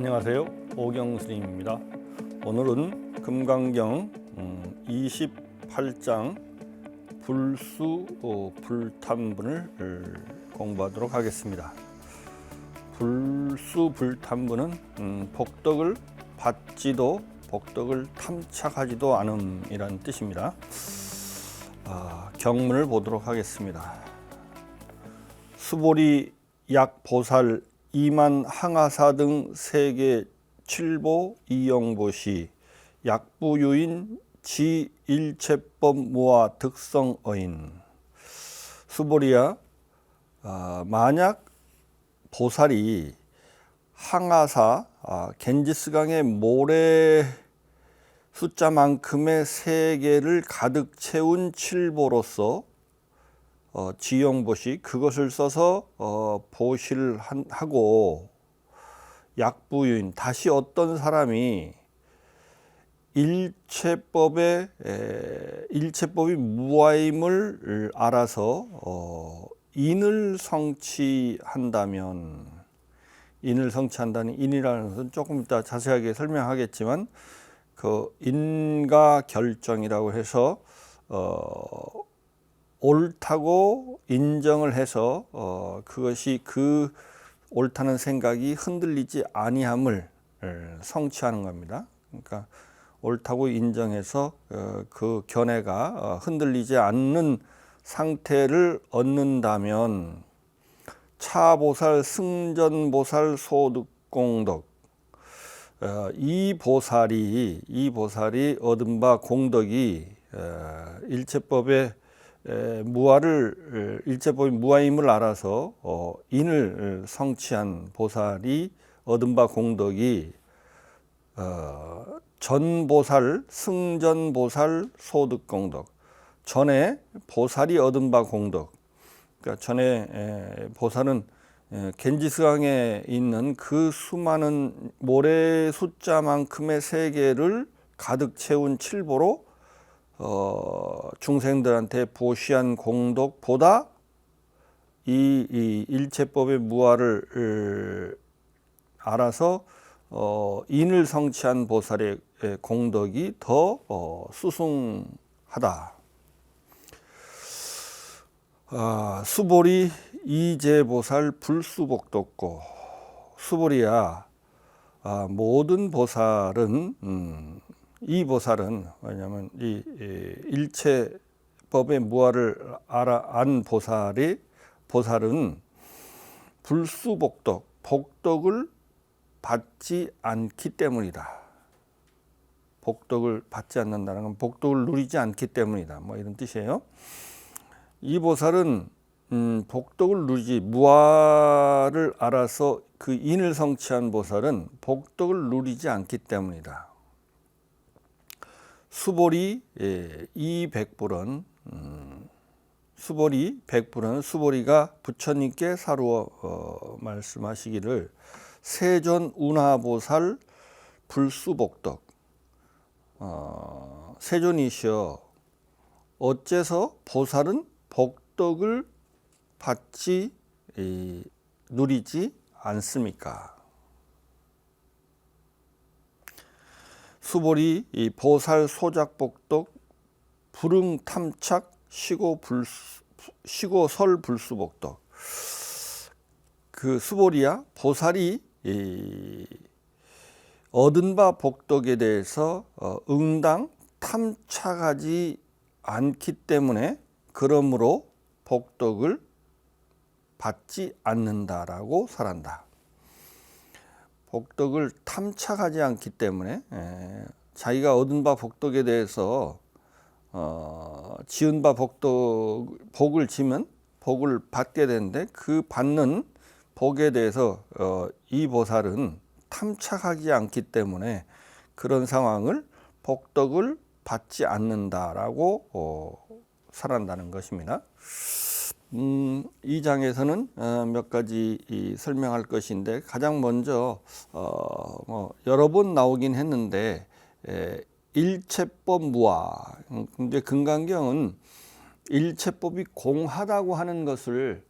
안녕하세요. 오경스님입니다. 오늘은 금강경 28장 불수 불탐분을 공부하도록 하겠습니다. 불수 불탐분은 복덕을 받지도 복덕을 탐착하지도 않음이라는 뜻입니다. 경문을 보도록 하겠습니다. 수보리 약보살 이만 항하사 등 세계 칠보 이영보시 약부유인 지일체법 무아 득성어인. 수보리야, 만약 보살이 항하사 겐지스강의 모래 숫자만큼의 세계를 가득 채운 칠보로서 지용보시 그것을 써서 보시를 하고 약부유인 다시 어떤 사람이 일체법이 무아임을 알아서 인을 성취한다면, 인을 성취한다는 인이라는 것은 조금 이따 자세하게 설명하겠지만 그 인과 결정이라고 해서 옳다고 인정을 해서 그것이 그 옳다는 생각이 흔들리지 아니함을 성취하는 겁니다. 그러니까 옳다고 인정해서 그 견해가 흔들리지 않는 상태를 얻는다면 차보살, 승전보살, 소득공덕, 이 보살이 얻은 바 공덕이 일체법의 일체법이 무아임을 알아서 인을 성취한 보살이 얻은 바 공덕이 전보살, 승전보살, 소득공덕, 전에 보살이 얻은 바 공덕, 그러니까 전에 보살은 겐지스강에 있는 그 수많은 모래 숫자만큼의 세계를 가득 채운 칠보로 중생들한테 보시한 공덕보다 이 일체법의 무아를 알아서 인을 성취한 보살의 공덕이 더 수승하다. 수보리 이제보살 불수복덕고. 수보리야, 모든 보살은 이 보살은 왜냐하면 이 일체법의 무아를 안 보살은 불수복덕, 복덕을 받지 않기 때문이다. 복덕을 받지 않는다는 건 복덕을 누리지 않기 때문이다. 뭐 이런 뜻이에요. 이 보살은 복덕을 누리지, 무아를 알아서 그 인을 성취한 보살은 복덕을 누리지 않기 때문이다. 수보리 이 백불은 수보리가 부처님께 사루어 말씀하시기를 세존 운하보살 불수복덕, 세존이시여 어째서 보살은 복덕을 받지 누리지 않습니까? 수보리 이 보살 소작복덕 불응탐착 시고설 불수복덕. 그 수보리야, 보살이 얻은 바 복덕에 대해서 응당 탐착하지 않기 때문에 그러므로 복덕을 받지 않는다라고 설한다. 복덕을 탐착하지 않기 때문에 자기가 얻은 바 복덕에 대해서 지은 바 복을 지면 복을 받게 되는데 그 받는 복에 대해서 이 보살은 탐착하지 않기 때문에 그런 상황을 복덕을 받지 않는다라고 설한다는 것입니다. 이 장에서는 몇 가지 설명할 것인데 가장 먼저 여러 번 나오긴 했는데 일체법 무아. 근데 금강경은 일체법이 공하다고 하는 것을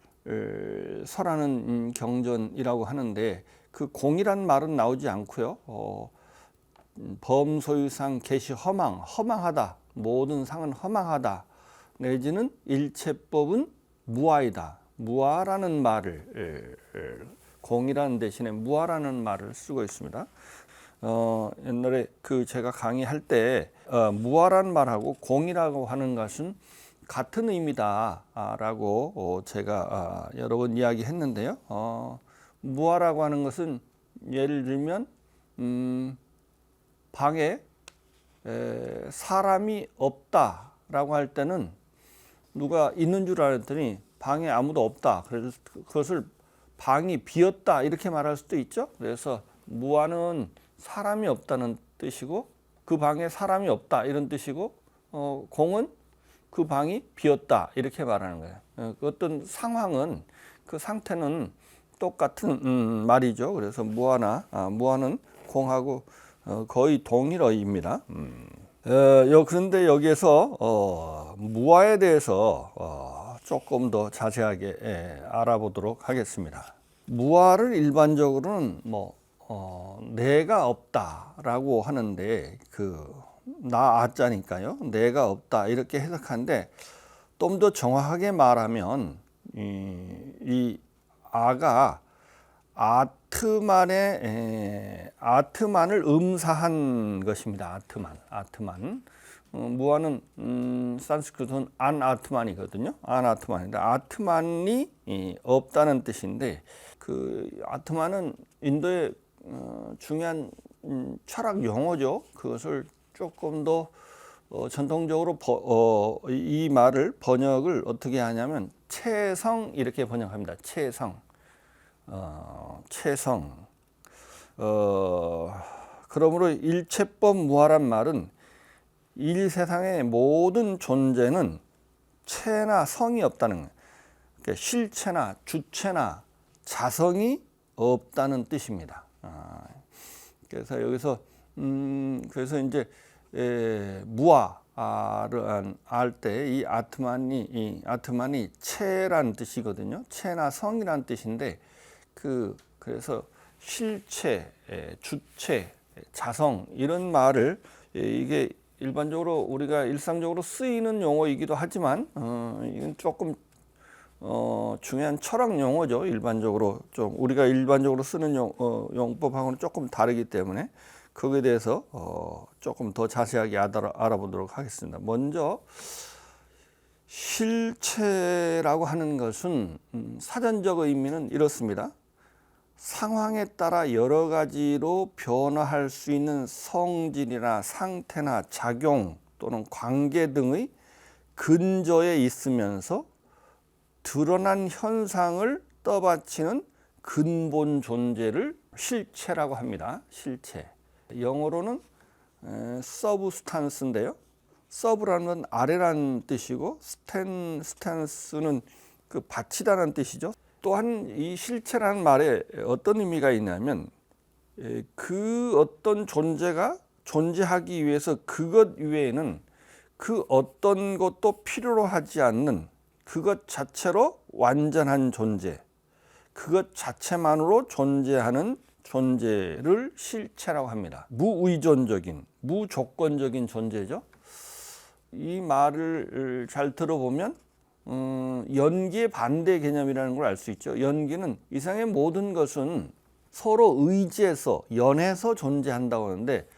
설하는 경전이라고 하는데 그 공이란 말은 나오지 않고요. 범소유상 개시 허망하다. 모든 상은 허망하다. 내지는 일체법은 무아이다. 무아라는 말을 공이라는 대신에 무아라는 말을 쓰고 있습니다. 옛날에 제가 강의할 때 무아라는 말하고 공이라고 하는 것은 같은 의미다라고 제가 여러 번 이야기했는데요. 무아라고 하는 것은 예를 들면 방에 사람이 없다라고 할 때는 누가 있는 줄 알았더니 방에 아무도 없다. 그래서 그것을 방이 비었다 이렇게 말할 수도 있죠. 그래서 무아는 사람이 없다는 뜻이고 그 방에 사람이 없다 이런 뜻이고 공은 그 방이 비었다 이렇게 말하는 거예요. 어떤 상황은 그 상태는 똑같은 말이죠. 그래서 무아는 공하고 거의 동일어입니다. 그런데 여기에서 무아에 대해서 조금 더 자세하게 알아보도록 하겠습니다. 무아를 일반적으로는 내가 없다라고 하는데 나 아자니까요. 내가 없다 이렇게 해석하는데 좀 더 정확하게 말하면 이 아가 아트만을 음사한 것입니다. 아트만. 무아는 산스크리트는 아트만이거든요. 아트만인데 아트만이 없다는 뜻인데 그 아트만은 인도의 중요한 철학 용어죠. 그것을 조금 더 전통적으로 이 말을 번역을 어떻게 하냐면 채성 이렇게 번역합니다. 채성. 그러므로 일체법 무아란 말은 세상의 모든 존재는 체나 성이 없다는 거예요. 그러니까 실체나 주체나 자성이 없다는 뜻입니다. 그래서 여기서 그래서 이제 무아를 알 때 이 아트만이 체란 뜻이거든요. 체나 성이란 뜻인데 그래서 실체, 주체, 자성 이런 말을 이게 일반적으로 우리가 일상적으로 쓰이는 용어이기도 하지만 이건 조금 중요한 철학 용어죠. 일반적으로 좀 우리가 일반적으로 쓰는 용법하고는 조금 다르기 때문에 거기에 대해서 조금 더 자세하게 알아보도록 하겠습니다. 먼저 실체라고 하는 것은 사전적 의미는 이렇습니다. 상황에 따라 여러 가지로 변화할 수 있는 성질이나 상태나 작용 또는 관계 등의 근저에 있으면서 드러난 현상을 떠받치는 근본 존재를 실체라고 합니다. 실체. 영어로는 서브스탄스인데요. 서브라는 건 아래라는 뜻이고 스탠스는 그 받치다는 뜻이죠. 또한 이 실체라는 말에 어떤 의미가 있냐면 그 어떤 존재가 존재하기 위해서 그것 외에는 그 어떤 것도 필요로 하지 않는 그것 자체로 완전한 존재, 그것 자체만으로 존재하는 존재를 실체라고 합니다. 무의존적인, 무조건적인 존재죠. 이 말을 잘 들어보면 연기의 반대 개념이라는 걸 알 수 있죠. 연기는 이 세상의 모든 것은 서로 의지해서 연해서 존재한다고 하는데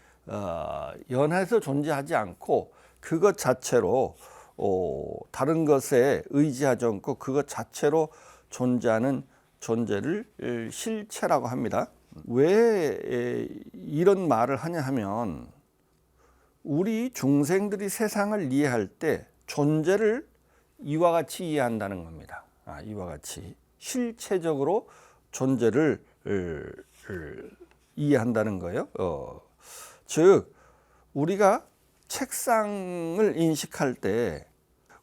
연해서 존재하지 않고 그것 자체로 다른 것에 의지하지 않고 그것 자체로 존재하는 존재를 실체라고 합니다. 왜 이런 말을 하냐 하면 우리 중생들이 세상을 이해할 때 존재를 이와 같이 이해한다는 겁니다. 이와 같이 실체적으로 존재를 이해한다는 거예요. 즉 우리가 책상을 인식할 때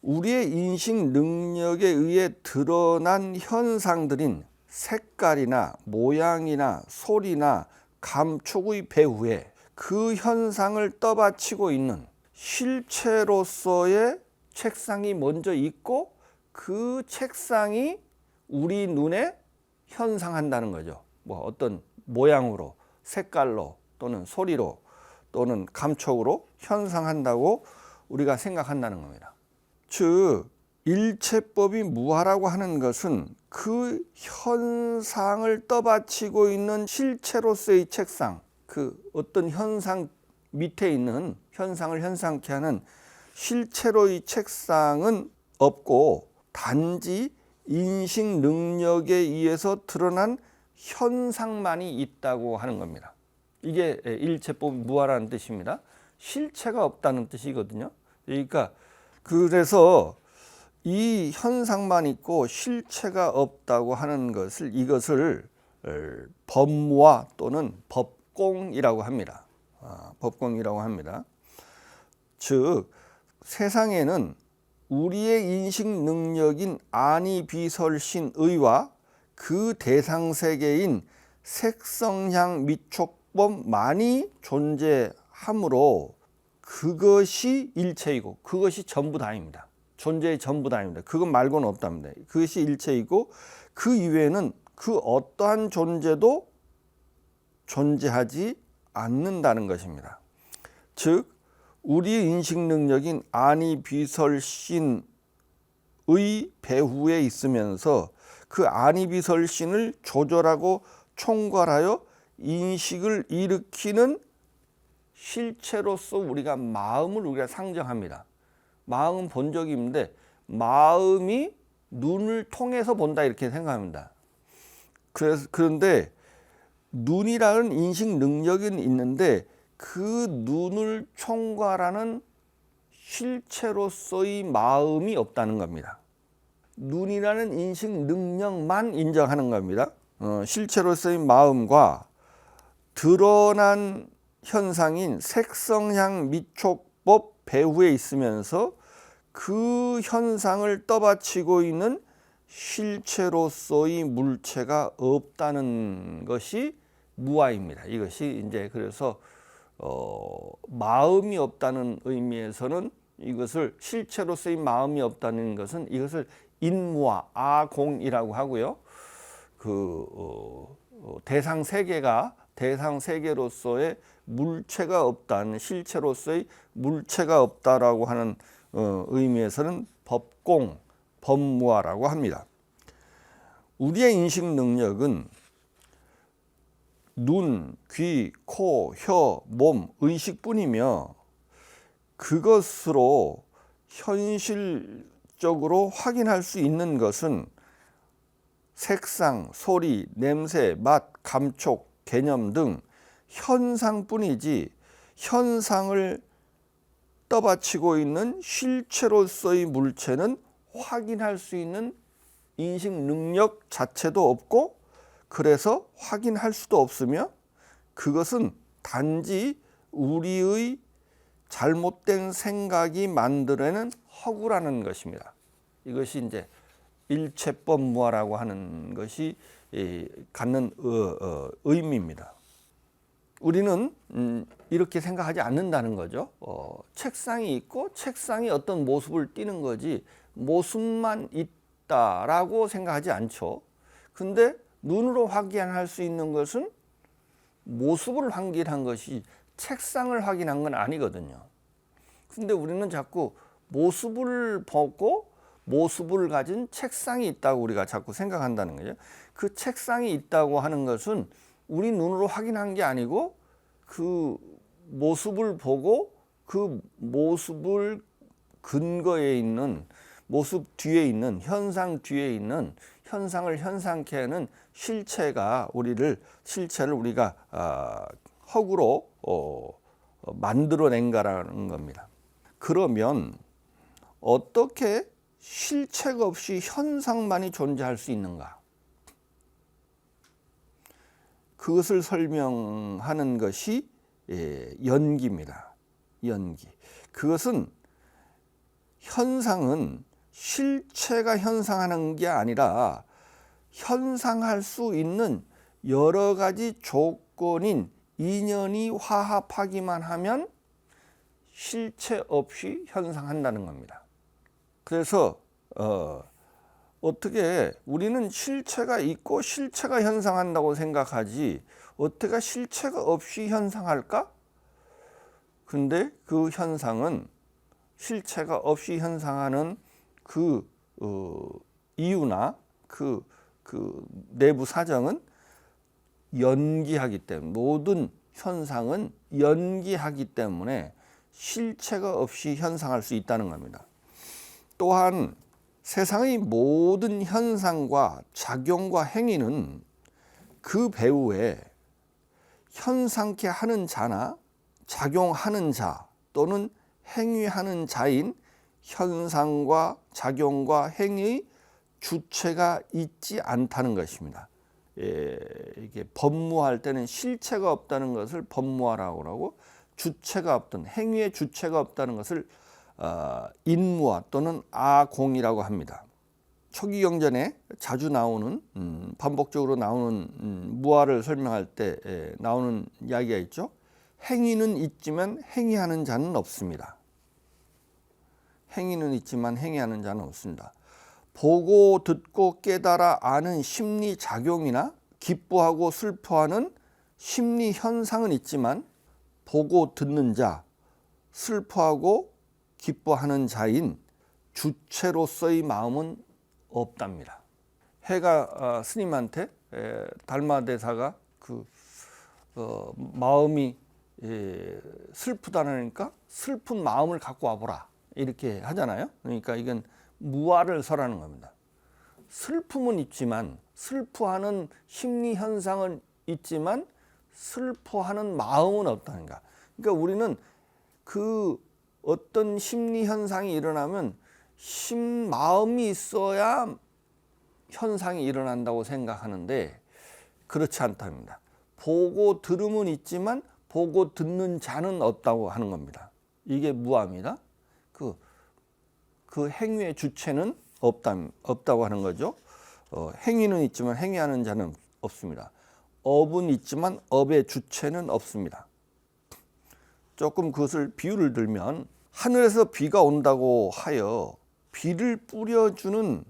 우리의 인식 능력에 의해 드러난 현상들인 색깔이나 모양이나 소리나 감촉의 배후에 그 현상을 떠받치고 있는 실체로서의 책상이 먼저 있고 그 책상이 우리 눈에 현상한다는 거죠. 뭐 어떤 모양으로, 색깔로 또는 소리로 또는 감촉으로 현상한다고 우리가 생각한다는 겁니다. 즉 일체법이 무하라고 하는 것은 그 현상을 떠받치고 있는 실체로서의 책상, 그 어떤 현상 밑에 있는 현상을 현상케 하는 실체로의 책상은 없고 단지 인식 능력에 의해서 드러난 현상만이 있다고 하는 겁니다. 이게 일체법 무하라는 뜻입니다. 실체가 없다는 뜻이거든요. 그러니까 그래서 이 현상만 있고 실체가 없다고 하는 것을 이것을 법무화 또는 법공이라고 합니다. 법공이라고 합니다. 즉 세상에는 우리의 인식 능력인 아니비설신의와 그 대상 세계인 색성향 미촉법만이 존재하므로 그것이 일체이고 그것이 전부 다입니다. 존재의 전부 다입니다. 그것 말고는 없답니다. 그것이 일체이고 그 이외에는 그 어떠한 존재도 존재하지 않는다는 것입니다. 즉 우리의 인식 능력인 아니비설신의 배후에 있으면서 그 아니비설신을 조절하고 총괄하여 인식을 일으키는 실체로서 우리가 마음을 우리가 상정합니다. 마음은 본 적이 있는데 마음이 눈을 통해서 본다 이렇게 생각합니다. 그런데 눈이라는 인식 능력이 있는데 그 눈을 총괄하는 실체로서의 마음이 없다는 겁니다. 눈이라는 인식 능력만 인정하는 겁니다. 실체로서의 마음과 드러난 현상인 색성향 미촉법 배후에 있으면서 그 현상을 떠받치고 있는 실체로서의 물체가 없다는 것이 무아입니다. 이것이 이제 그래서 마음이 없다는 의미에서는 이것을 실체로서의 마음이 없다는 것은 이것을 인무아 아공이라고 하고요. 대상 세계가 대상 세계로서의 물체가 없다는 실체로서의 물체가 없다라고 하는 의미에서는 법공, 법무화라고 합니다. 우리의 인식 능력은 눈, 귀, 코, 혀, 몸, 의식뿐이며 그것으로 현실적으로 확인할 수 있는 것은 색상, 소리, 냄새, 맛, 감촉, 개념 등 현상뿐이지 현상을 떠받치고 있는 실체로서의 물체는 확인할 수 있는 인식 능력 자체도 없고 그래서 확인할 수도 없으며 그것은 단지 우리의 잘못된 생각이 만들어낸 허구라는 것입니다. 이것이 이제 일체법 무아라고 하는 것이 갖는 의미입니다. 우리는 이렇게 생각하지 않는다는 거죠. 책상이 있고 책상이 어떤 모습을 띠는 거지 모습만 있다라고 생각하지 않죠. 근데 눈으로 확인할 수 있는 것은 모습을 확인한 것이 책상을 확인한 건 아니거든요. 근데 우리는 자꾸 모습을 보고 모습을 가진 책상이 있다고 우리가 자꾸 생각한다는 거죠. 그 책상이 있다고 하는 것은 우리 눈으로 확인한 게 아니고 그 모습을 보고 그 모습을 근거에 있는 모습 뒤에 있는 현상 뒤에 있는 현상을 현상케 하는 실체를 우리가 허구로 만들어낸가라는 겁니다. 그러면 어떻게 실체가 없이 현상만이 존재할 수 있는가? 그것을 설명하는 것이 연기입니다. 연기. 그것은 현상은 실체가 현상하는 게 아니라 현상할 수 있는 여러 가지 조건인 인연이 화합하기만 하면 실체 없이 현상한다는 겁니다. 그래서 어떻게 우리는 실체가 있고 실체가 현상한다고 생각하지 어떻게 실체가 없이 현상할까? 근데 그 현상은 실체가 없이 현상하는 그 이유나 그 내부 사정은 연기하기 때문에, 모든 현상은 연기하기 때문에 실체가 없이 현상할 수 있다는 겁니다. 또한 세상의 모든 현상과 작용과 행위는 그 배후에 현상케 하는 자나 작용하는 자 또는 행위하는 자인 현상과 작용과 행위의 주체가 있지 않다는 것입니다. 이게 법무할 때는 실체가 없다는 것을 법무화라고 하고, 주체가 없던 행위의 주체가 없다는 것을 인무화 또는 아공이라고 합니다. 초기 경전에 자주 나오는 반복적으로 나오는 무화를 설명할 때 나오는 이야기가 있죠. 행위는 있지만 행위하는 자는 없습니다. 행위는 있지만 행위하는 자는 없습니다. 보고 듣고 깨달아 아는 심리 작용이나 기뻐하고 슬퍼하는 심리 현상은 있지만 보고 듣는 자, 슬퍼하고 기뻐하는 자인 주체로서의 마음은 없답니다. 해가 스님한테 달마대사가 마음이 슬프다니까 슬픈 마음을 갖고 와보라 이렇게 하잖아요. 그러니까 이건 무아를 설하는 겁니다. 슬픔은 있지만, 슬퍼하는 심리 현상은 있지만 슬퍼하는 마음은 없다는가. 그러니까 우리는 그 어떤 심리 현상이 일어나면 마음이 있어야 현상이 일어난다고 생각하는데 그렇지 않답니다. 보고 들음은 있지만 보고 듣는 자는 없다고 하는 겁니다. 이게 무아입니다. 그 행위의 주체는 없다고 하는 거죠. 행위는 있지만 행위하는 자는 없습니다. 업은 있지만 업의 주체는 없습니다. 조금 그것을 비유를 들면, 하늘에서 비가 온다고 하여 비를 뿌려주는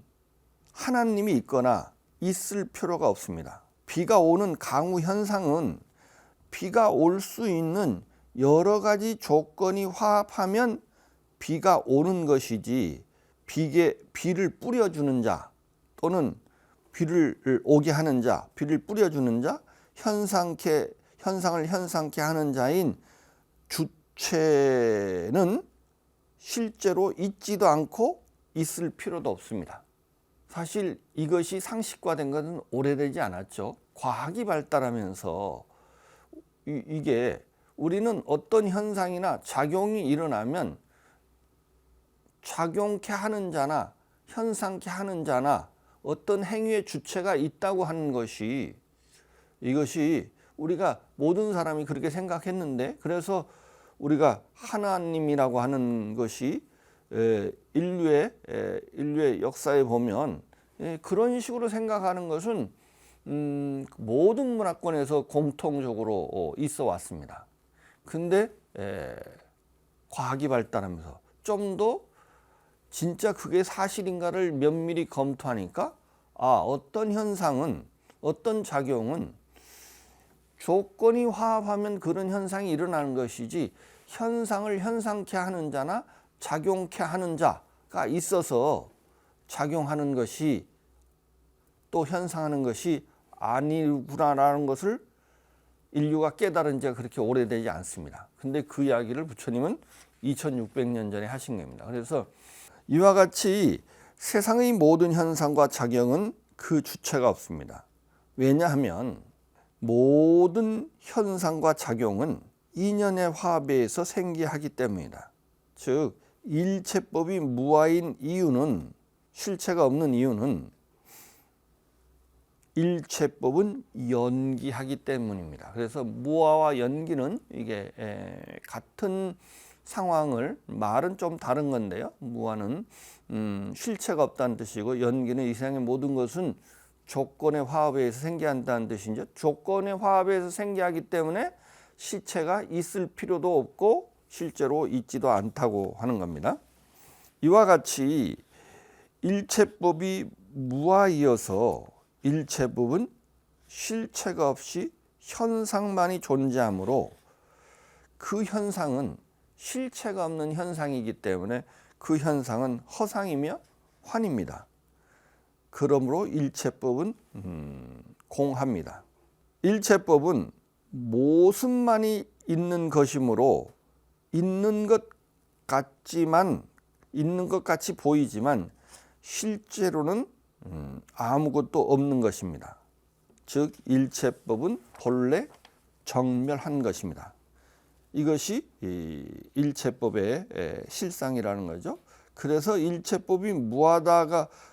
하나님이 있거나 있을 필요가 없습니다. 비가 오는 강우 현상은 비가 올 수 있는 여러 가지 조건이 화합하면 비가 오는 것이지, 비를 뿌려주는 자 또는 비를 오게 하는 자, 비를 뿌려주는 자, 현상을 현상케 하는 자인 주체는 실제로 있지도 않고 있을 필요도 없습니다. 사실 이것이 상식화된 것은 오래되지 않았죠. 과학이 발달하면서 이게 우리는 어떤 현상이나 작용이 일어나면 작용케 하는 자나 현상케 하는 자나 어떤 행위의 주체가 있다고 하는 것이, 이것이 우리가 모든 사람이 그렇게 생각했는데, 그래서 우리가 하나님이라고 하는 것이 인류의 역사에 보면 그런 식으로 생각하는 것은 모든 문화권에서 공통적으로 있어 왔습니다. 근데 과학이 발달하면서 좀 더 진짜 그게 사실인가를 면밀히 검토하니까 어떤 현상은, 어떤 작용은 조건이 화합하면 그런 현상이 일어나는 것이지, 현상을 현상케 하는 자나 작용케 하는 자가 있어서 작용하는 것이 또 현상하는 것이 아니구나라는 것을 인류가 깨달은 지가 그렇게 오래되지 않습니다. 근데 그 이야기를 부처님은 2600년 전에 하신 겁니다. 그래서 이와 같이 세상의 모든 현상과 작용은 그 주체가 없습니다. 왜냐하면 모든 현상과 작용은 인연의 화합에 의해서 생기하기 때문이다. 즉 일체법이 무아인 이유는, 실체가 없는 이유는 일체법은 연기하기 때문입니다. 그래서 무아와 연기는 이게 같은 상황을, 말은 좀 다른 건데요. 무아는 실체가 없다는 뜻이고, 연기는 이 세상의 모든 것은 조건의 화합에 의해서 생겨한다는 뜻이죠. 조건의 화합에 의해서 생겨하기 때문에 실체가 있을 필요도 없고 실제로 있지도 않다고 하는 겁니다. 이와 같이 일체법이 무와 이어서 일체법은 실체가 없이 현상만이 존재하므로 그 현상은 실체가 없는 현상이기 때문에 그 현상은 허상이며 환입니다. 그러므로 일체법은 공합니다. 일체법은 모습만이 있는 것이므로 있는 것 같이 보이지만 실제로는 아무것도 없는 것입니다. 즉 일체법은 본래 정멸한 것입니다. 이것이 일체법의 실상이라는 거죠. 그래서 일체법이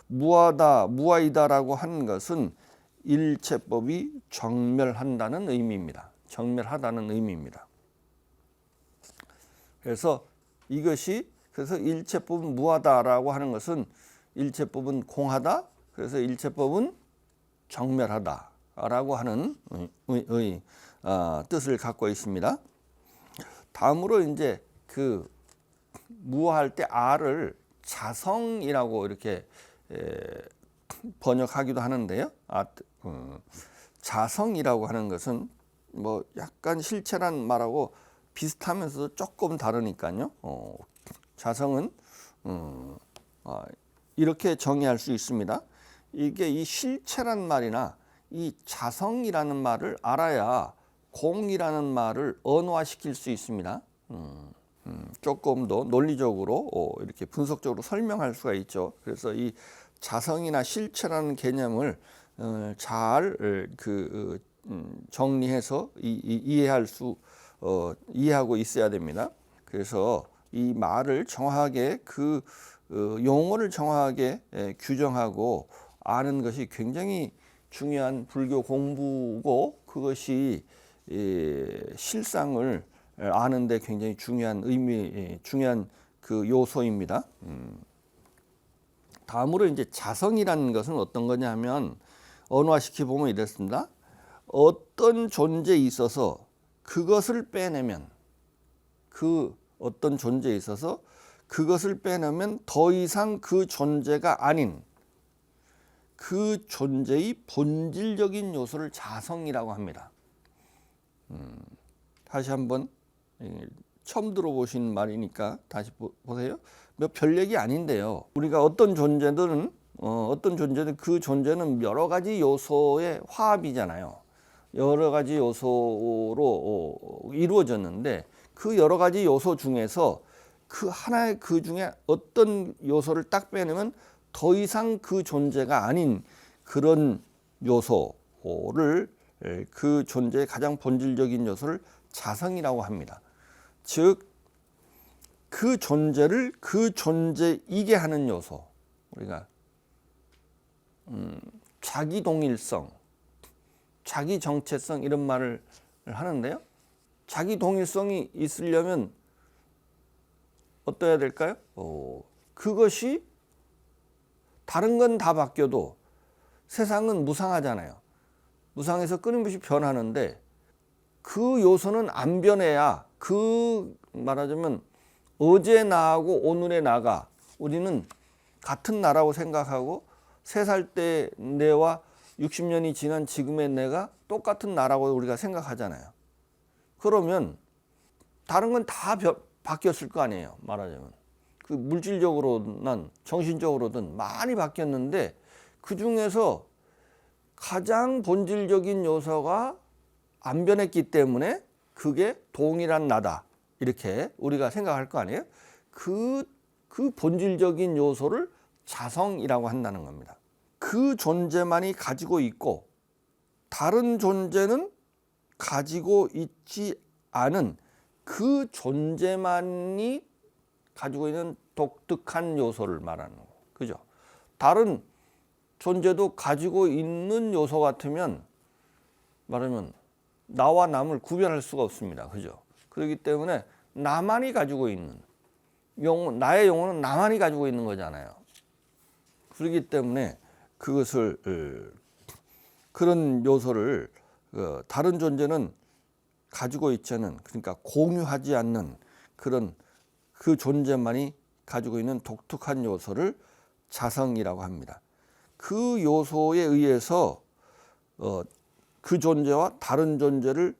무하다라고 하는 것은 일체법이 정멸한다는 의미입니다. 정멸하다는 의미입니다. 그래서 일체법은 무하다라고 하는 것은 일체법은 공하다. 그래서 일체법은 정멸하다라고 하는 뜻을 갖고 있습니다. 다음으로 이제 그 무할 때 R을 자성이라고 이렇게 번역하기도 하는데요. 자성이라고 하는 것은 뭐 약간 실체란 말하고 비슷하면서도 조금 다르니까요. 자성은 이렇게 정의할 수 있습니다. 이게 이 실체란 말이나 이 자성이라는 말을 알아야 공이라는 말을 언어화시킬 수 있습니다. 조금 더 논리적으로 이렇게 분석적으로 설명할 수가 있죠. 그래서 이 자성이나 실체라는 개념을 잘 정리해서 이해하고 있어야 됩니다. 그래서 이 말을 정확하게 용어를 정확하게 규정하고 아는 것이 굉장히 중요한 불교 공부고 그것이 실상을 아는데 굉장히 중요한 그 요소입니다. 다음으로 이제 자성이라는 것은 어떤 거냐면 언어화시켜 보면 이렇습니다. 어떤 존재에 있어서 그것을 빼내면 더 이상 그 존재가 아닌 그 존재의 본질적인 요소를 자성이라고 합니다. 다시 한번 처음 들어보신 말이니까 다시 보세요. 별 얘기 아닌데요. 우리가 어떤 존재든 그 존재는 여러 가지 요소의 화합이잖아요. 여러 가지 요소로 이루어졌는데 그 여러 가지 요소 중에서 그 중에 어떤 요소를 딱 빼내면 더 이상 그 존재가 아닌 그런 요소를 그 존재의 가장 본질적인 요소를 자성이라고 합니다. 즉 그 존재를 그 존재이게 하는 요소, 우리가 자기 동일성, 자기 정체성 이런 말을 하는데요. 자기 동일성이 있으려면 어떠해야 될까요? 그것이 다른 건 다 바뀌어도 세상은 무상하잖아요. 무상해서 끊임없이 변하는데 그 요소는 안 변해야 말하자면 어제 나하고 오늘의 나가 우리는 같은 나라고 생각하고 3살 때 내와 60년이 지난 지금의 내가 똑같은 나라고 우리가 생각하잖아요. 그러면 다른 건 다 바뀌었을 거 아니에요. 말하자면 그 물질적으로든 정신적으로든 많이 바뀌었는데 그 중에서 가장 본질적인 요소가 안 변했기 때문에 그게 동일한 나다 이렇게 우리가 생각할 거 아니에요. 그 본질적인 요소를 자성이라고 한다는 겁니다. 그 존재만이 가지고 있고 다른 존재는 가지고 있지 않은 그 존재만이 가지고 있는 독특한 요소를 말하는 거예요. 그죠? 다른 존재도 가지고 있는 요소 같으면 말하면 나와 남을 구별할 수가 없습니다. 그죠? 그렇기 때문에 나만이 가지고 있는 나의 영혼은 나만이 가지고 있는 거잖아요. 그렇기 때문에 그런 요소를 다른 존재는 가지고 있지 않은, 그러니까 공유하지 않는 그 존재만이 가지고 있는 독특한 요소를 자성이라고 합니다. 그 요소에 의해서 그 존재와 다른 존재를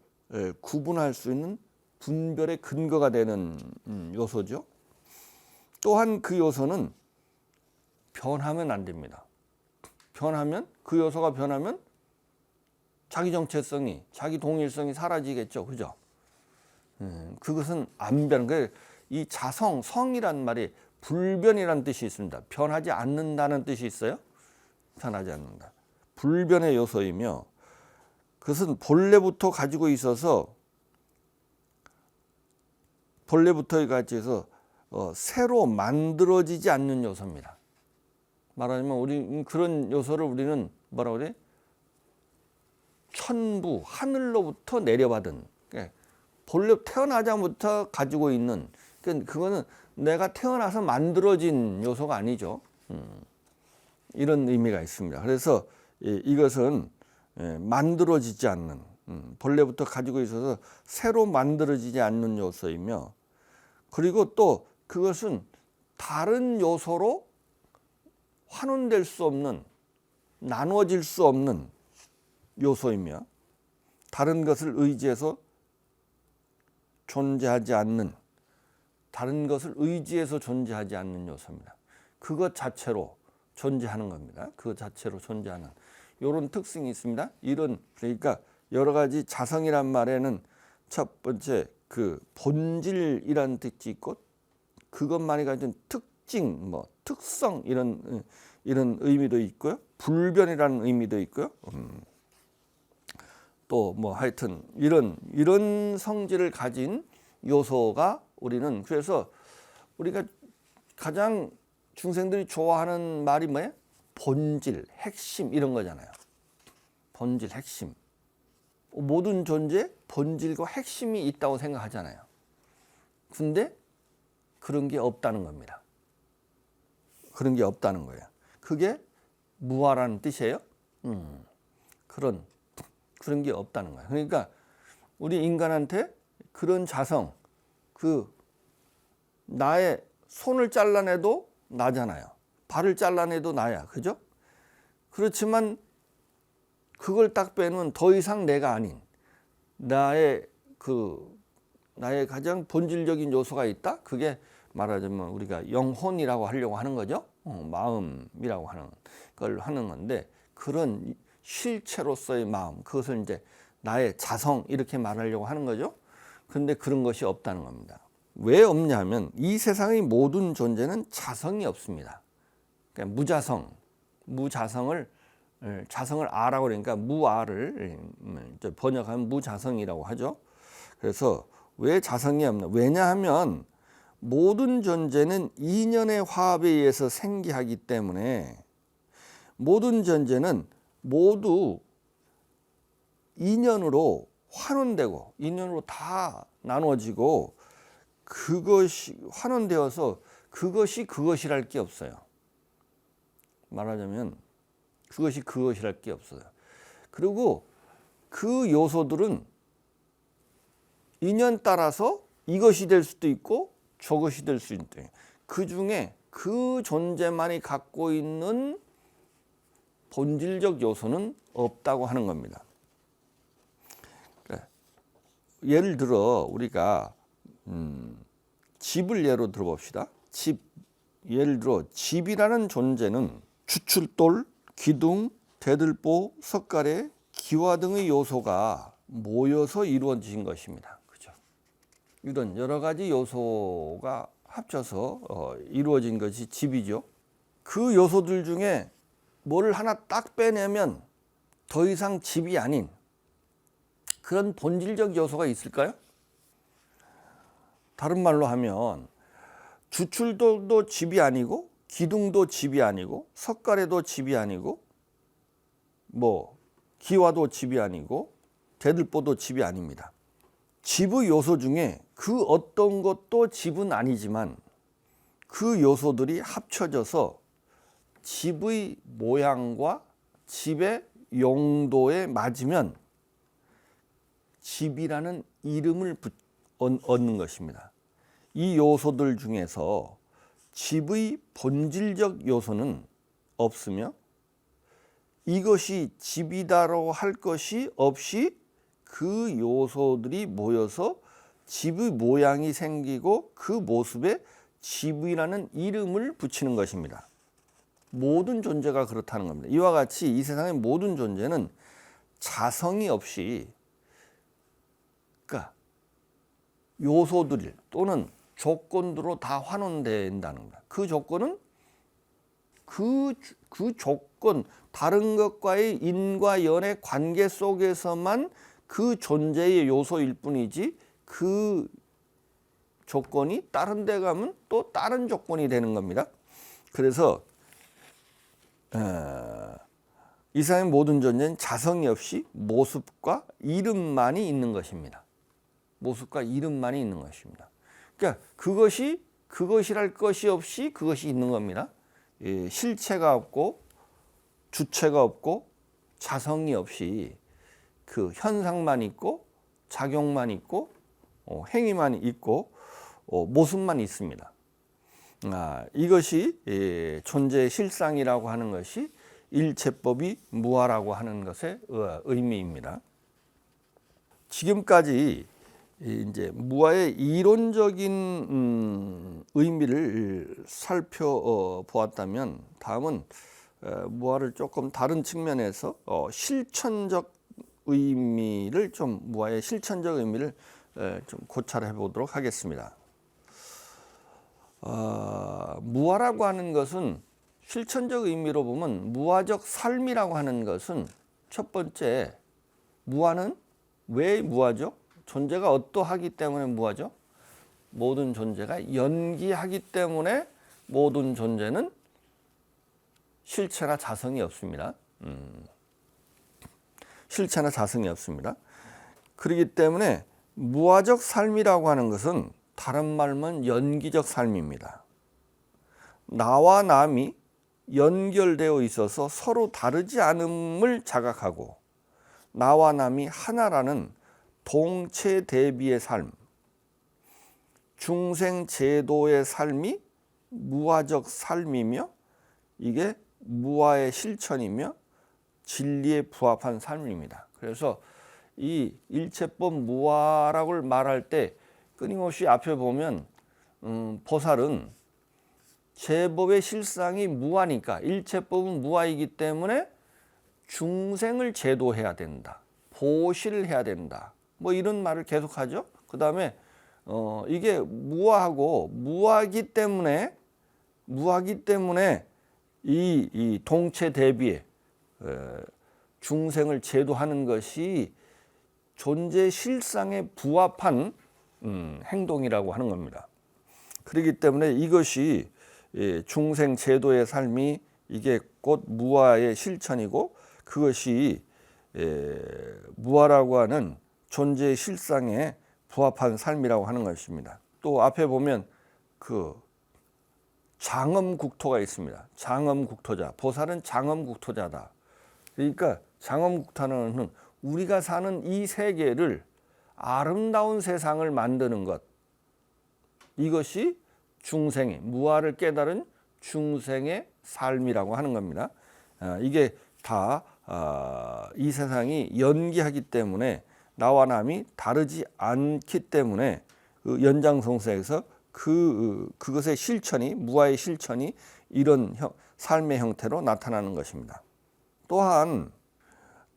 구분할 수 있는 분별의 근거가 되는 요소죠. 또한 그 요소는 변하면 안 됩니다. 변하면, 그 요소가 변하면 자기 정체성이, 자기 동일성이 사라지겠죠. 그죠? 그것은 안 변. 이 자성, 성이란 말이 불변이라는 뜻이 있습니다. 변하지 않는다는 뜻이 있어요. 변하지 않는다. 불변의 요소이며, 그것은 본래부터 가지고 있어서 새로 만들어지지 않는 요소입니다. 말하자면 우리 그런 요소를 우리는 뭐라고 그래? 천부, 하늘로부터 내려받은, 본래 태어나자부터 가지고 있는, 그거는 내가 태어나서 만들어진 요소가 아니죠. 이런 의미가 있습니다. 그래서 이것은 만들어지지 않는, 본래부터 가지고 있어서 새로 만들어지지 않는 요소이며, 그리고 또 그것은 다른 요소로 환원될 수 없는, 나누어질 수 없는 요소이며, 다른 것을 의지해서 존재하지 않는, 다른 것을 의지해서 존재하지 않는 요소입니다. 그것 자체로 존재하는 겁니다. 그것 자체로 존재하는 이런 특징이 있습니다. 그러니까 여러 가지 자성이란 말에는 첫 번째 그 본질이라는 뜻이 있고, 그것만이 가진 특징, 특성, 이런 의미도 있고요. 불변이라는 의미도 있고요. 또 하여튼 이런 성질을 가진 요소가 우리는, 그래서 우리가 가장 중생들이 좋아하는 말이 뭐예요? 본질, 핵심, 이런 거잖아요. 본질, 핵심. 모든 존재에 본질과 핵심이 있다고 생각하잖아요. 근데 그런 게 없다는 겁니다. 그런 게 없다는 거예요. 그게 무아라는 뜻이에요. 그런 게 없다는 거예요. 그러니까 우리 인간한테 그런 자성, 나의 손을 잘라내도 나잖아요. 발을 잘라내도 나야. 그죠? 그렇지만 그걸 딱 빼면 더 이상 내가 아닌 나의 가장 본질적인 요소가 있다. 그게 말하자면 우리가 영혼이라고 하려고 하는 거죠. 마음이라고 하는 걸 하는 건데, 그런 실체로서의 마음, 그것을 이제 나의 자성 이렇게 말하려고 하는 거죠. 그런데 그런 것이 없다는 겁니다. 왜 없냐면 이 세상의 모든 존재는 자성이 없습니다. 그러니까 무자성을 아라고 그러니까 무아를 번역하면 무자성이라고 하죠. 그래서 왜 자성이 없나? 왜냐하면 모든 존재는 인연의 화합에 의해서 생기하기 때문에, 모든 존재는 모두 인연으로 환원되고 인연으로 다 나눠지고, 그것이 환원되어서 그것이랄 게 없어요. 말하자면 그것이랄 게 없어요. 그리고 그 요소들은 인연 따라서 이것이 될 수도 있고 저것이 될 수 있대. 그 중에 그 존재만이 갖고 있는 본질적 요소는 없다고 하는 겁니다. 예를 들어 우리가 집을 예로 들어봅시다. 예를 들어 집이라는 존재는 주출돌, 기둥, 대들보, 석가래, 기와 등의 요소가 모여서 이루어진 것입니다. 그죠? 이런 여러 가지 요소가 합쳐서 이루어진 것이 집이죠. 그 요소들 중에 뭐를 하나 딱 빼내면 더 이상 집이 아닌 그런 본질적 요소가 있을까요? 다른 말로 하면 주출돌도 집이 아니고, 기둥도 집이 아니고, 석가래도 집이 아니고, 기와도 집이 아니고, 대들보도 집이 아닙니다. 집의 요소 중에 그 어떤 것도 집은 아니지만 그 요소들이 합쳐져서 집의 모양과 집의 용도에 맞으면 집이라는 이름을 얻는 것입니다. 이 요소들 중에서 집의 본질적 요소는 없으며 이것이 집이다라고 할 것이 없이 그 요소들이 모여서 집의 모양이 생기고 그 모습에 집이라는 이름을 붙이는 것입니다. 모든 존재가 그렇다는 겁니다. 이와 같이 이 세상의 모든 존재는 자성이 없이, 그러니까 요소들 또는 조건으로 다 환원된다는 겁니다. 그 조건은 그 조건, 다른 것과의 인과 연의 관계 속에서만 그 존재의 요소일 뿐이지, 그 조건이 다른 데 가면 또 다른 조건이 되는 겁니다. 그래서 이 세상의 모든 존재는 자성이 없이 모습과 이름만이 있는 것입니다. 모습과 이름만이 있는 것입니다. 그러니까 그것이랄 것이 없이 그것이 있는 겁니다. 실체가 없고 주체가 없고 자성이 없이 그 현상만 있고 작용만 있고 행위만 있고 모습만 있습니다. 이것이 존재의 실상이라고 하는 것이 일체법이 무아라고 하는 것의 의미입니다. 지금까지 이제 무아의 이론적인 의미를 살펴보았다면, 다음은 무아를 조금 다른 측면에서 실천적 의미를 좀, 무아의 실천적 의미를 좀 고찰해 보도록 하겠습니다. 무아라고 하는 것은 실천적 의미로 보면, 무아적 삶이라고 하는 것은 첫 번째, 무아는 왜 무아죠? 존재가 어떠하기 때문에 무아죠? 모든 존재가 연기하기 때문에 모든 존재는 실체나 자성이 없습니다. 실체나 자성이 없습니다. 그렇기 때문에 무아적 삶이라고 하는 것은 다른 말로는 연기적 삶입니다. 나와 남이 연결되어 있어서 서로 다르지 않음을 자각하고, 나와 남이 하나라는 동체 대비의 삶, 중생제도의 삶이 무아적 삶이며, 이게 무아의 실천이며 진리에 부합한 삶입니다. 그래서 이 일체법 무아라고 말할 때 끊임없이 앞에 보면 보살은 제법의 실상이 무아니까, 일체법은 무아이기 때문에 중생을 제도해야 된다, 보시를 해야 된다, 뭐 이런 말을 계속하죠. 그 다음에 이게 무아하고 무아기 때문에 이 동체 대비에 중생을 제도하는 것이 존재 실상에 부합한 행동이라고 하는 겁니다. 그렇기 때문에 이것이 중생 제도의 삶이, 이게 곧 무아의 실천이고, 그것이 무아라고 하는 존재의 실상에 부합한 삶이라고 하는 것입니다. 또 앞에 보면 그 장엄국토가 있습니다. 장엄국토자, 보살은 장엄국토자다. 그러니까 장엄국토는 우리가 사는 이 세계를, 아름다운 세상을 만드는 것, 이것이 중생의, 무아를 깨달은 중생의 삶이라고 하는 겁니다. 이게 다 이 세상이 연기하기 때문에, 나와 남이 다르지 않기 때문에 그 연장성사에서 그것의 실천이, 무아의 실천이 이런 삶의 형태로 나타나는 것입니다. 또한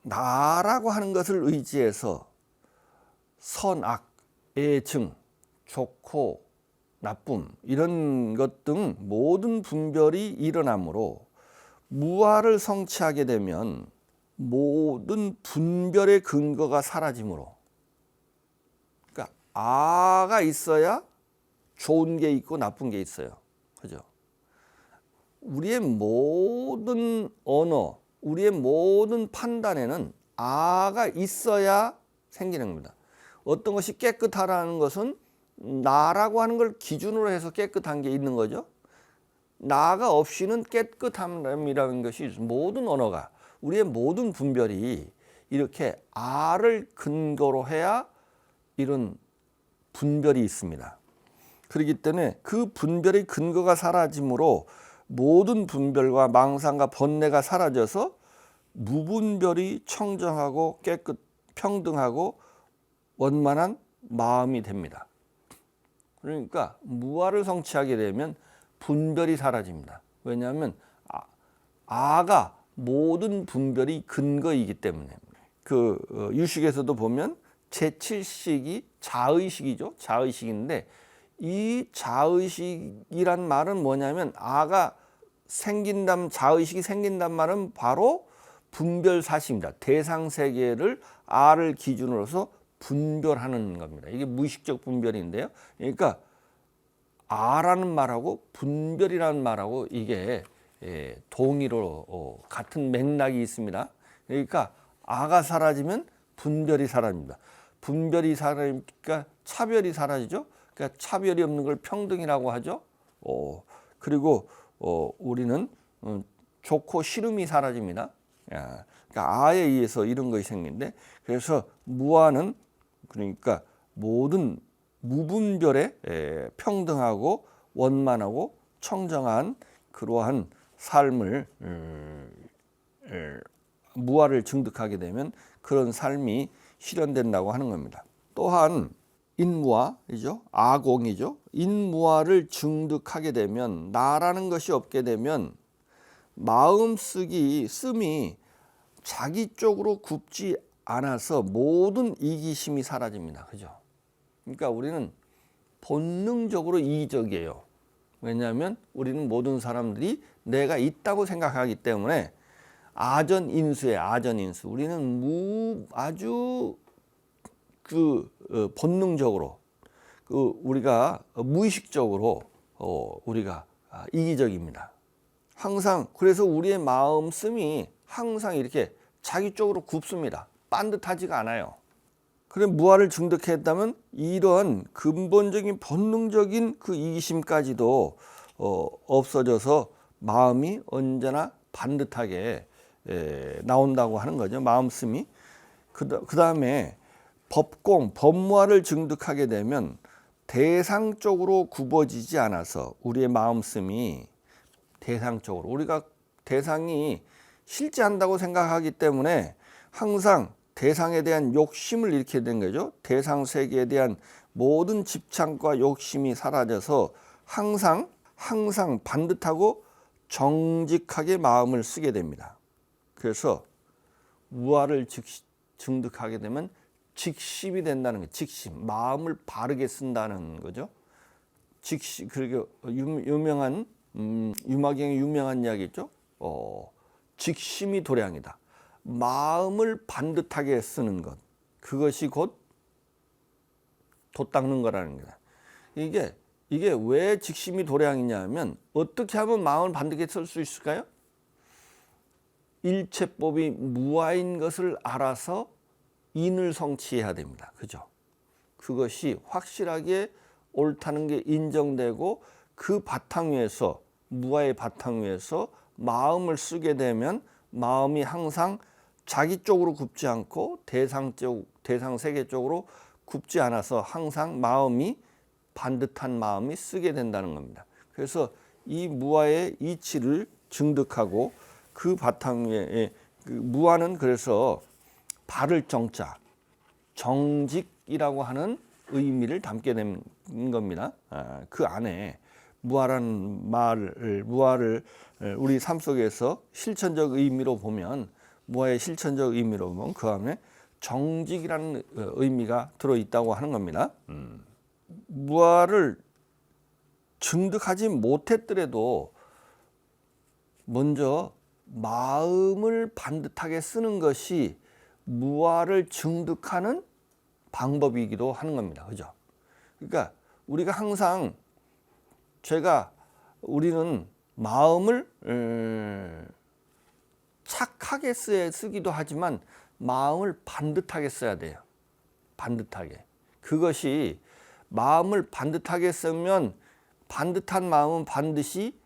나라고 하는 것을 의지해서 선악, 애증, 좋고 나쁨, 이런 것 등 모든 분별이 일어나므로, 무아를 성취하게 되면 모든 분별의 근거가 사라지므로, 그러니까 아가 있어야 좋은 게 있고 나쁜 게 있어요. 그죠? 우리의 모든 언어, 우리의 모든 판단에는 아가 있어야 생기는 겁니다. 어떤 것이 깨끗하다는 것은 나라고 하는 걸 기준으로 해서 깨끗한 게 있는 거죠. 나가 없이는 깨끗함이라는 것이, 모든 언어가, 우리의 모든 분별이 이렇게 아를 근거로 해야 이런 분별이 있습니다. 그렇기 때문에 그 분별의 근거가 사라지므로 모든 분별과 망상과 번뇌가 사라져서 무분별히 청정하고 깨끗 평등하고 원만한 마음이 됩니다. 그러니까 무아를 성취하게 되면 분별이 사라집니다. 왜냐하면 아가 모든 분별이 근거이기 때문에. 그 유식에서도 보면 제7식이 자의식이죠. 자의식인데 이 자의식이란 말은 뭐냐면 아가 생긴단, 자의식이 생긴단 말은 바로 분별사실입니다. 대상세계를 아를 기준으로서 분별하는 겁니다. 이게 무의식적 분별인데요. 그러니까 아라는 말하고 분별이라는 말하고 이게 동의로 같은 맥락이 있습니다. 그러니까 아가 사라지면 분별이 사라집니다. 분별이 사라지니까 차별이 사라지죠. 그러니까 차별이 없는 걸 평등이라고 하죠. 그리고 우리는 좋고 싫음이 사라집니다. 그러니까 아에 의해서 이런 것이 생긴데, 그래서 무아는 그러니까 모든 무분별의 평등하고 원만하고 청정한 그러한 삶을 무아를 증득하게 되면 그런 삶이 실현된다고 하는 겁니다. 또한 인무아이죠. 아공이죠. 인무아를 증득하게 되면, 나라는 것이 없게 되면 마음씀이 자기 쪽으로 굽지 않아서 모든 이기심이 사라집니다. 그죠? 그러니까 우리는 본능적으로 이기적이에요. 왜냐하면 우리는 모든 사람들이 내가 있다고 생각하기 때문에 아전인수예요. 아전인수. 우리는 아주 본능적으로 우리가 무의식적으로 우리가 이기적입니다. 항상 그래서 우리의 마음씀이 항상 이렇게 자기 쪽으로 굽습니다. 반듯하지가 않아요. 그래 무아를 증득했다면 이런 근본적인 본능적인 그 이기심까지도 없어져서 마음이 언제나 반듯하게 나온다고 하는 거죠. 마음씀이. 그 다음에 법무아를 증득하게 되면 대상 쪽으로 굽어지지 않아서 우리의 마음씀이 대상 쪽으로, 우리가 대상이 실제한다고 생각하기 때문에 항상 대상에 대한 욕심을 일으키게 된 거죠. 대상 세계에 대한 모든 집착과 욕심이 사라져서 항상 반듯하고 정직하게 마음을 쓰게 됩니다. 그래서 무아를 증득하게 되면 직심이 된다는 거예요. 직심, 마음을 바르게 쓴다는 거죠. 직심, 그리고 유명한 유마경의 유명한 이야기 있죠. 직심이 도량이다. 마음을 반듯하게 쓰는 것, 그것이 곧 돛 닦는 거라는 거다. 이게 왜 직심이 도량이냐면, 어떻게 하면 마음을 반듯하게 쓸 수 있을까요? 일체법이 무아인 것을 알아서 인을 성취해야 됩니다. 그죠? 그것이 확실하게 옳다는 게 인정되고 그 바탕 위에서, 무아의 바탕 위에서 마음을 쓰게 되면 마음이 항상 자기 쪽으로 굽지 않고 대상 세계 쪽으로 굽지 않아서 항상 마음이 반듯한 마음이 쓰게 된다는 겁니다. 그래서 이 무아의 이치를 증득하고 그 바탕 위에 무아는 그래서 바를 정자, 정직이라고 하는 의미를 담게 된 겁니다. 그 안에 무아를 우리 삶 속에서 실천적 의미로 보면, 무아의 실천적 의미로 보면 그 안에 정직이라는 의미가 들어있다고 하는 겁니다. 무아를 증득하지 못했더라도 먼저 마음을 반듯하게 쓰는 것이 무아를 증득하는 방법이기도 하는 겁니다. 그죠? 그러니까 우리가 항상 우리는 마음을 착하게 쓰기도 하지만 마음을 반듯하게 써야 돼요. 반듯하게. 그것이 마음을 반듯하게 쓰면 반듯한 마음은 반드시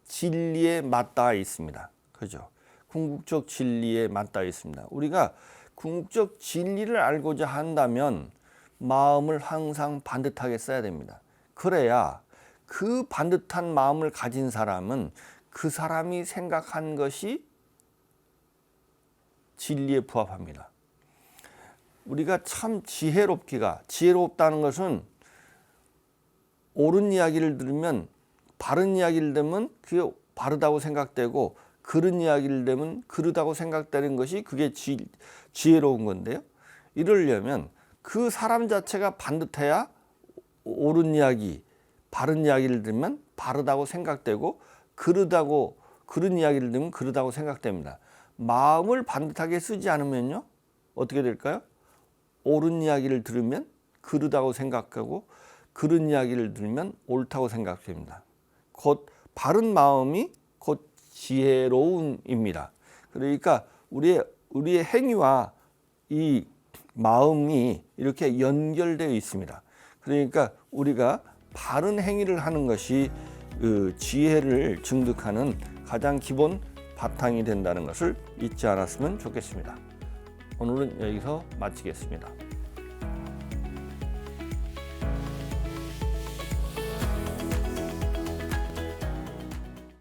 진리에 맞닿아 있습니다. 그죠? 궁극적 진리에 맞닿아 있습니다. 우리가 궁극적 진리를 알고자 한다면 마음을 항상 반듯하게 써야 됩니다. 그래야 그 반듯한 마음을 가진 사람은 그 사람이 생각한 것이 진리에 부합합니다. 우리가 참 지혜롭다는 것은 옳은 이야기를 들으면 바른 이야기를 들으면 그게 바르다고 생각되고 그른 이야기를 들으면 그르다고 생각되는 것이 그게 지혜로운 건데요. 이러려면 그 사람 자체가 반듯해야 옳은 이야기, 바른 이야기를 들으면 바르다고 생각되고 그른 이야기를 들으면 그르다고 생각됩니다. 마음을 반듯하게 쓰지 않으면요. 어떻게 될까요? 옳은 이야기를 들으면 그르다고 생각하고 그른 이야기를 들으면 옳다고 생각됩니다. 곧 바른 마음이 곧 지혜로움입니다. 그러니까 우리의 행위와 이 마음이 이렇게 연결되어 있습니다. 그러니까 우리가 바른 행위를 하는 것이 그 지혜를 증득하는 가장 기본 바탕이 된다는 것을 잊지 않았으면 좋겠습니다. 오늘은 여기서 마치겠습니다.